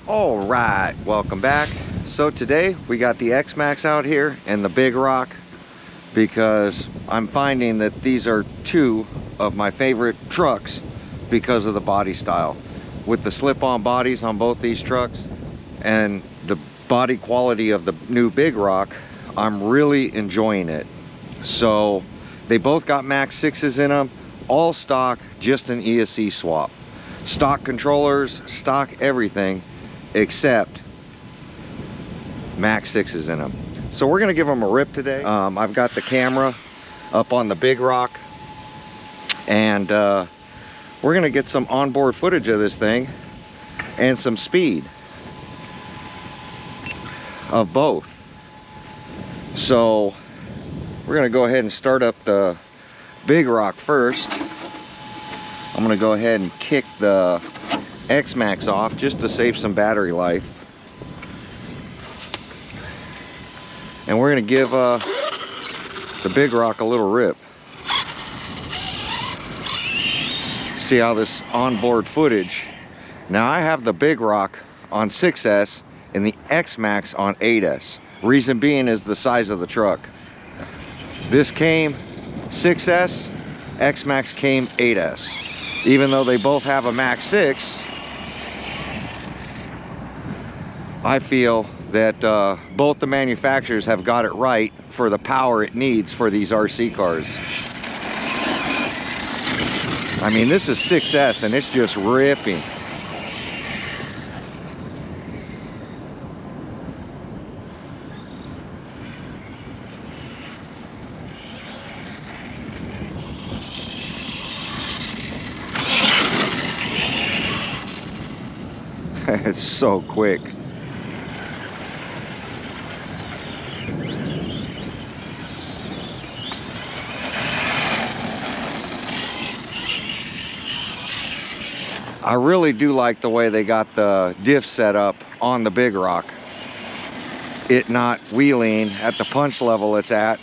All right, welcome back. So today we got the Xmaxx out here and the Big Rock, because I'm finding that these are two of my favorite trucks because of the body style. With the slip-on bodies on both these trucks and the body quality of the new Big Rock, I'm really enjoying it. So they both got Max6s in them, all stock, just an ESC swap. Stock controllers, stock everything, except Max6s in them. So we're gonna give them a rip today. I've got the camera up on the Big Rock, and we're gonna get some onboard footage of this thing and some speed of both. So we're gonna go ahead and start up the Big Rock first. I'm gonna go ahead and kick the Xmaxx off just to save some battery life. And we're gonna give the Big Rock a little rip. See how this onboard footage. Now I have the Big Rock on 6S and the Xmaxx on 8S. Reason being is the size of the truck. This came 6S, Xmaxx came 8S. Even though they both have a Max6, I feel that both the manufacturers have got it right for the power it needs for these RC cars. I mean, this is 6S and it's just ripping. It's so quick. I really do like the way they got the diff set up on the Big Rock. It not wheeling at the punch level it's at.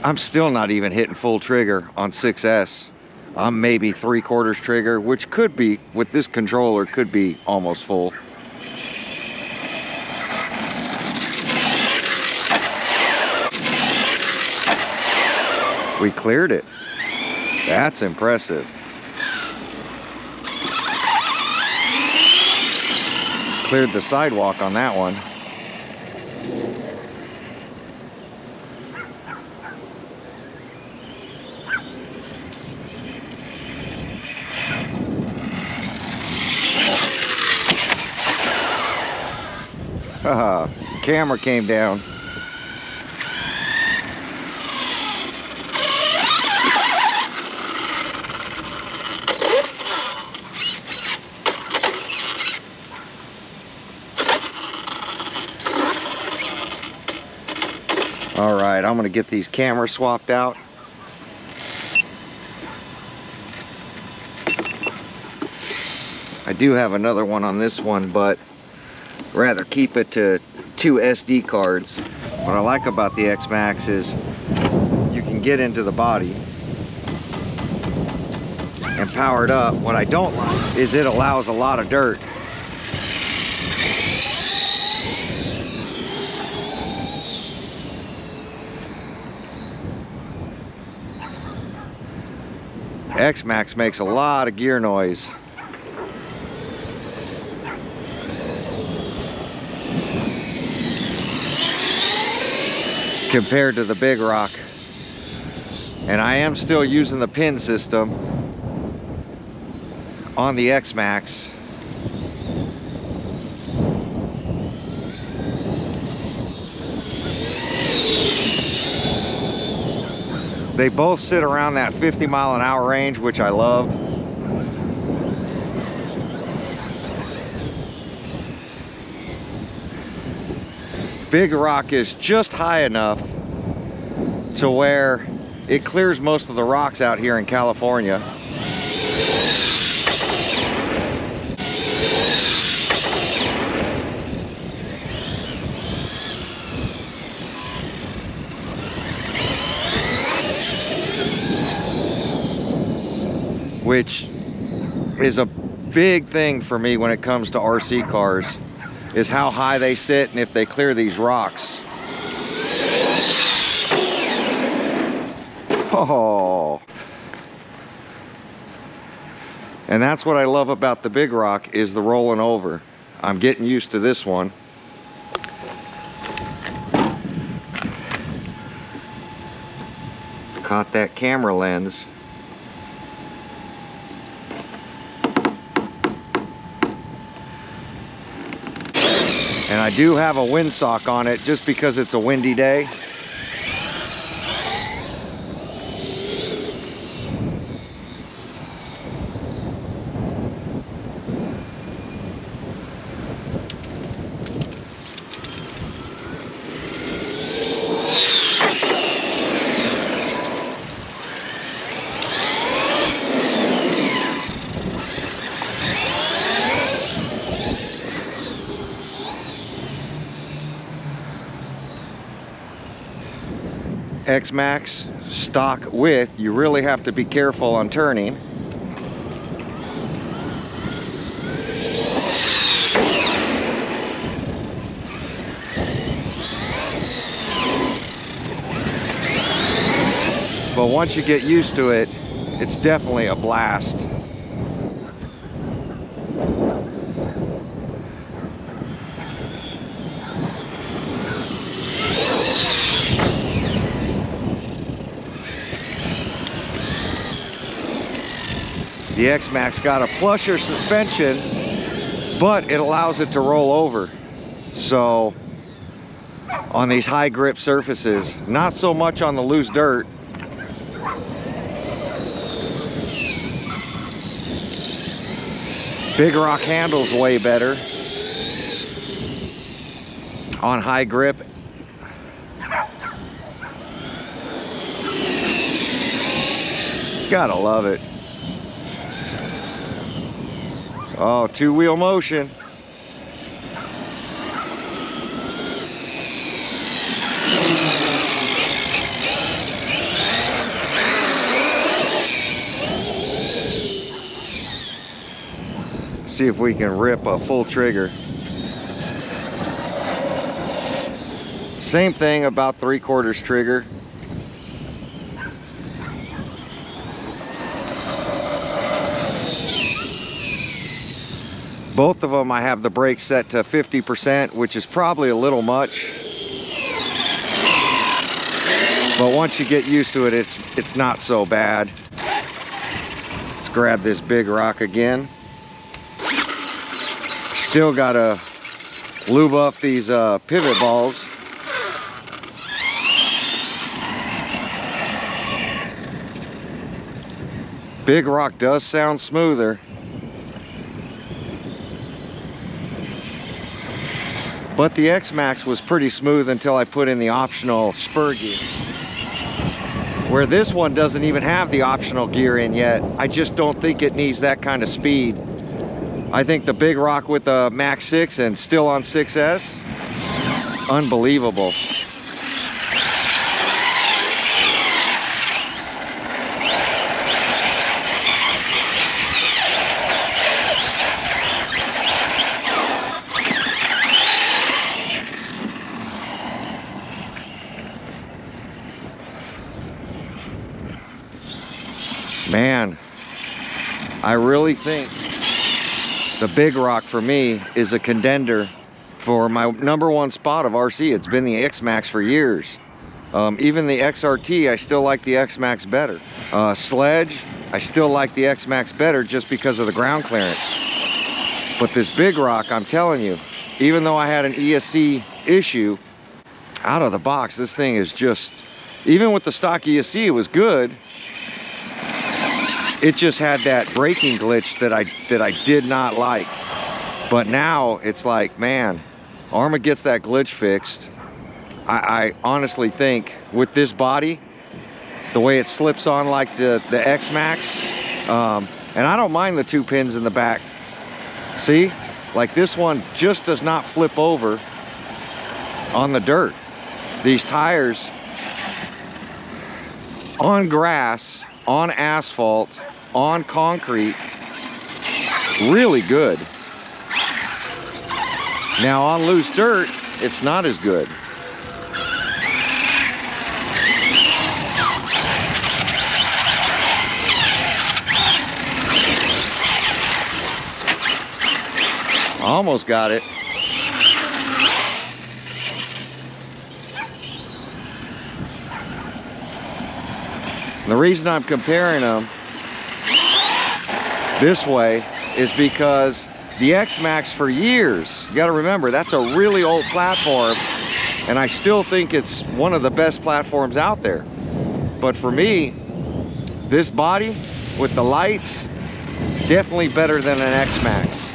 I'm still not even hitting full trigger on 6S. I'm maybe 3/4 trigger, which could be, with this controller, could be almost full. We cleared it. That's impressive. Cleared the sidewalk on that one. Camera came down. All right, I'm gonna get these cameras swapped out. I do have another one on this one, but rather keep it to 2 SD cards. What I like about the Xmaxx is you can get into the body and power it up. What I don't like is it allows a lot of dirt. Xmaxx makes a lot of gear noise. Compared to the Big Rock. And I am still using the pin system on the Xmaxx. They both sit around that 50-mile-an-hour range, which I love. Big rock is just high enough to where it clears most of the rocks out here in California. Which is a big thing for me when it comes to RC cars, is how high they sit and if they clear these rocks. Oh. And that's what I love about the big rock, is the rolling over. I'm getting used to this one. Caught that camera lens. And I do have a windsock on it just because it's a windy day. Xmaxx stock width, you really have to be careful on turning. But once you get used to it, it's definitely a blast. The Xmaxx got a plusher suspension, but it allows it to roll over. So on these high grip surfaces, not so much on the loose dirt. Big rock handles way better on high grip. Gotta love it. Oh, two-wheel motion. See if we can rip a full trigger. Same thing about 3/4 trigger. Both of them I have the brakes set to 50%, which is probably a little much. But once you get used to it, it's not so bad. Let's grab this big rock again. Still gotta lube up these pivot balls. Big rock does sound smoother. But the Xmaxx was pretty smooth until I put in the optional spur gear. Where this one doesn't even have the optional gear in yet. I just don't think it needs that kind of speed. I think the big rock with the Max6 and still on 6S, unbelievable. Man, I really think the big rock for me is a contender for my #1 spot of RC. It's been the Xmaxx for years. Even the XRT, I still like the Xmaxx better. Sledge, I still like the Xmaxx better just because of the ground clearance. But this big rock, I'm telling you, even though I had an ESC issue, out of the box, this thing is just Even with the stock ESC, it was good. It just had that braking glitch that I did not like. But now it's like, man, Arrma gets that glitch fixed. I honestly think with this body, the way it slips on like the Xmaxx, and I don't mind the 2 pins in the back. See, like this one just does not flip over on the dirt. These tires on grass, on asphalt, on concrete, really good. Now on loose dirt, it's not as good. Almost got it. The reason I'm comparing them this way is because the Xmaxx for years, you gotta remember, that's a really old platform, and I still think it's one of the best platforms out there. But for me, this body with the lights, definitely better than an Xmaxx.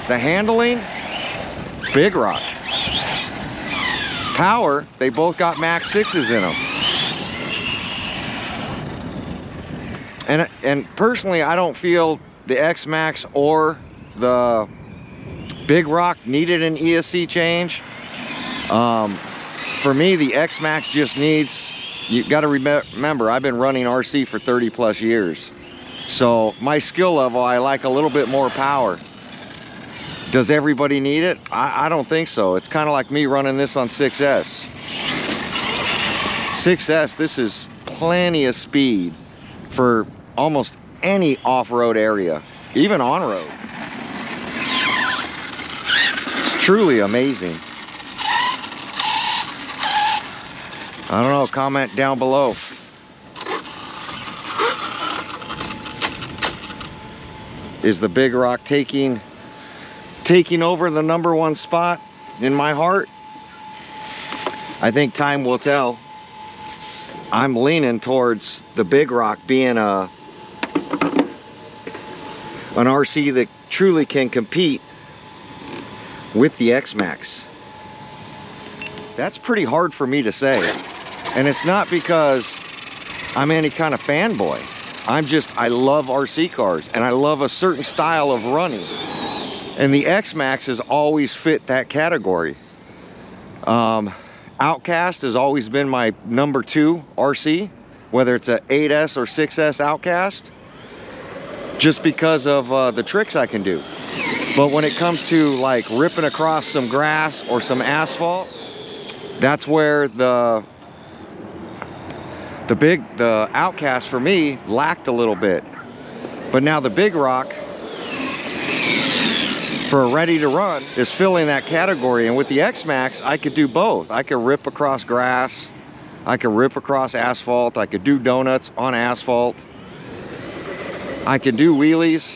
The handling, big rock. Power, they both got Max6s in them. And personally, I don't feel the Xmaxx or the big rock needed an ESC change. For me, the Xmaxx just needs, you got to remember, I've been running RC for 30 plus years. So my skill level, I like a little bit more power. Does everybody need it? I don't think so. It's kind of like me running this on 6S. 6S, this is plenty of speed for almost any off-road area, even on-road. It's truly amazing. I don't know, comment down below. Is the big rock taking over the #1 spot in my heart? I think time will tell. I'm leaning towards the big rock being an RC that truly can compete with the Xmaxx. That's pretty hard for me to say. And it's not because I'm any kind of fanboy. I love RC cars, and I love a certain style of running. And the Xmaxx has always fit that category. Outcast has always been my #2 RC, whether it's a 8S or 6S Outcast, just because of the tricks I can do. But when it comes to like ripping across some grass or some asphalt, that's where the Outcast for me lacked a little bit. But now the big rock, for ready to run, is filling that category. And with the Xmaxx, I could do both. I could rip across grass, I could rip across asphalt, I could do donuts on asphalt, I could do wheelies,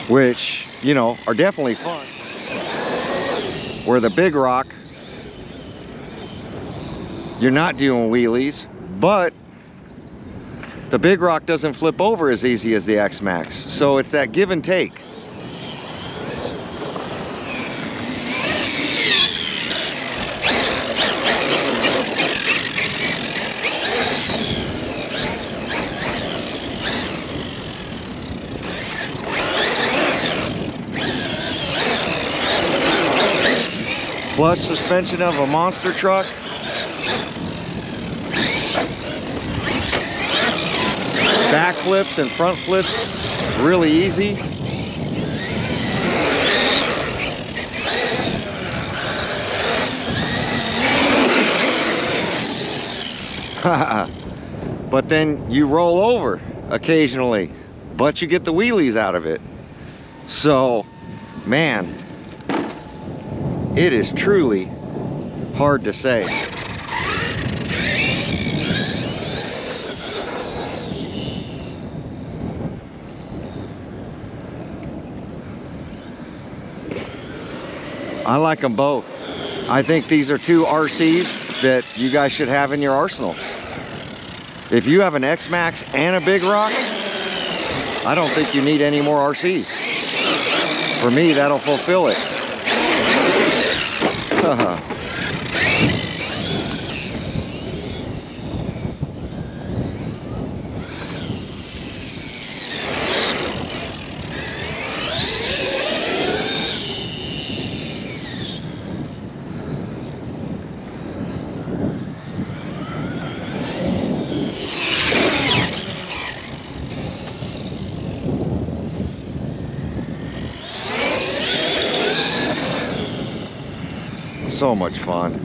which, you know, are definitely fun. Where the big rock, you're not doing wheelies, but the big rock doesn't flip over as easy as the Xmaxx. So it's that give and take. Clutch suspension of a monster truck. Back flips and front flips, really easy. But then you roll over occasionally, but you get the wheelies out of it. So, man, it is truly hard to say. I like them both. I think these are two RCs that you guys should have in your arsenal. If you have an Xmaxx and a big rock, I don't think you need any more RCs. For me, that'll fulfill it. So much fun.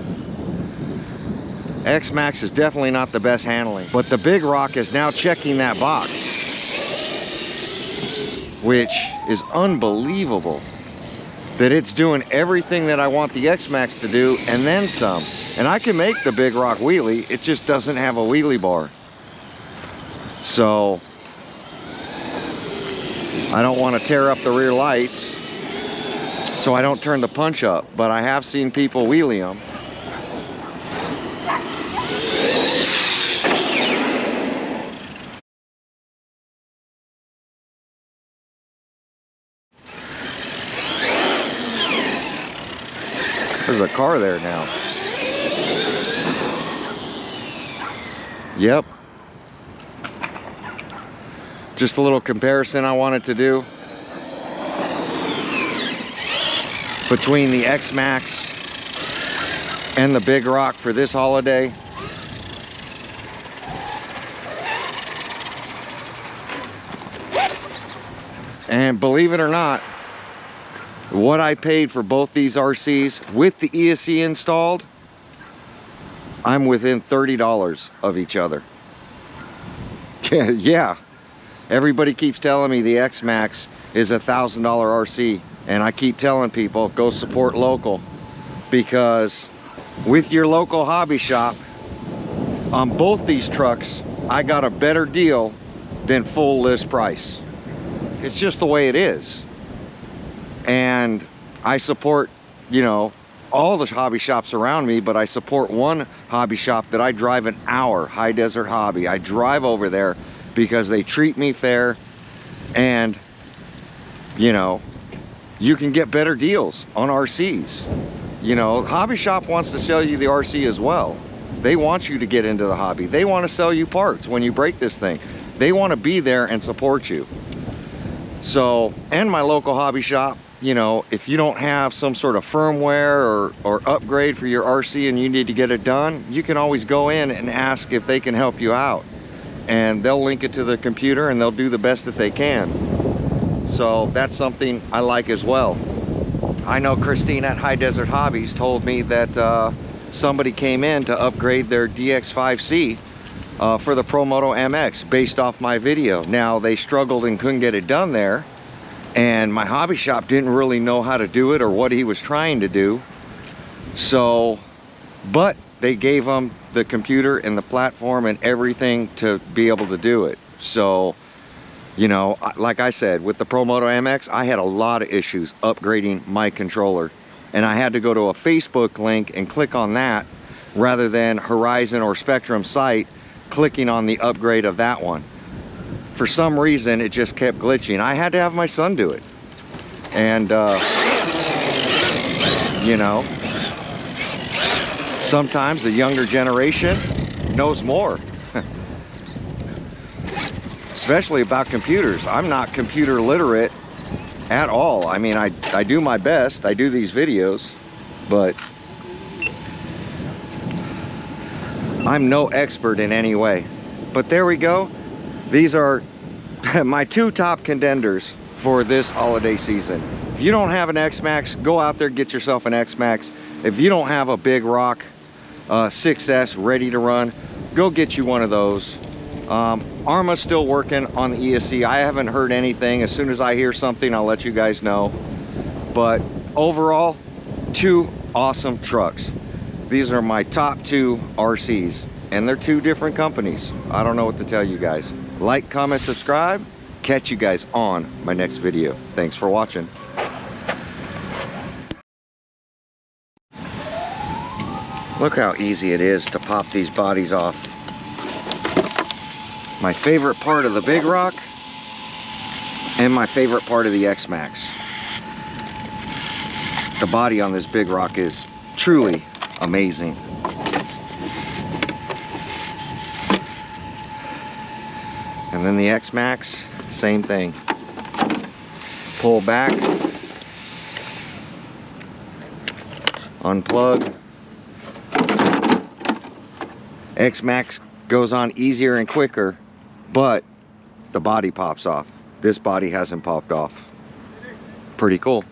Xmaxx is definitely not the best handling, but the big rock is now checking that box, which is unbelievable that it's doing everything that I want the Xmaxx to do and then some. And I can make the big rock wheelie, it just doesn't have a wheelie bar. So I don't want to tear up the rear lights, so I don't turn the punch up, but I have seen people wheelie them. There's a car there now. Yep. Just a little comparison I wanted to do between the Xmaxx and the big rock for this holiday. And believe it or not, what I paid for both these RCs with the ESC installed, I'm within $30 of each other. Yeah, everybody keeps telling me the Xmaxx is a $1,000 RC, and I keep telling people go support local, because with your local hobby shop on both these trucks I got a better deal than full list price. It's just the way it is. And I support, you know, all the hobby shops around me, but I support one hobby shop that I drive an hour, High Desert Hobby. I drive over there because they treat me fair, and you know, you can get better deals on RCs. You know, hobby shop wants to sell you the RC as well. They want you to get into the hobby. They want to sell you parts when you break this thing. They want to be there and support you. So, and my local hobby shop, you know, if you don't have some sort of firmware or upgrade for your RC and you need to get it done, you can always go in and ask if they can help you out. And they'll link it to the computer and they'll do the best that they can. So that's something I like as well. I know Christine at High Desert Hobbies told me that somebody came in to upgrade their DX5C for the ProMoto MX based off my video. Now, they struggled and couldn't get it done there, and my hobby shop didn't really know how to do it or what he was trying to do. So, but they gave him the computer and the platform and everything to be able to do it. So, you know, like I said, with the ProMoto MX, I had a lot of issues upgrading my controller, and I had to go to a Facebook link and click on that rather than Horizon or Spectrum site clicking on the upgrade of that one. For some reason, it just kept glitching. I had to have my son do it. And, you know, sometimes the younger generation knows more. Especially about computers. I'm not computer literate at all. I mean, I do my best. I do these videos, but I'm no expert in any way. But there we go. These are my two top contenders for this holiday season. If you don't have an Xmaxx, go out there, get yourself an Xmaxx. If you don't have a big rock 6S ready to run, go get you one of those. Arrma's still working on the ESC. I haven't heard anything. As soon as I hear something, I'll let you guys know. But overall, two awesome trucks. These are my top two RCs, and they're two different companies. I don't know what to tell you guys. Like, comment, subscribe. Catch you guys on my next video. Thanks for watching. Look how easy it is to pop these bodies off. My favorite part of the big rock and my favorite part of the Xmaxx. The body on this big rock is truly amazing. And then the Xmaxx, same thing. Pull back, unplug. Xmaxx goes on easier and quicker, but the body pops off. This body hasn't popped off. Pretty cool.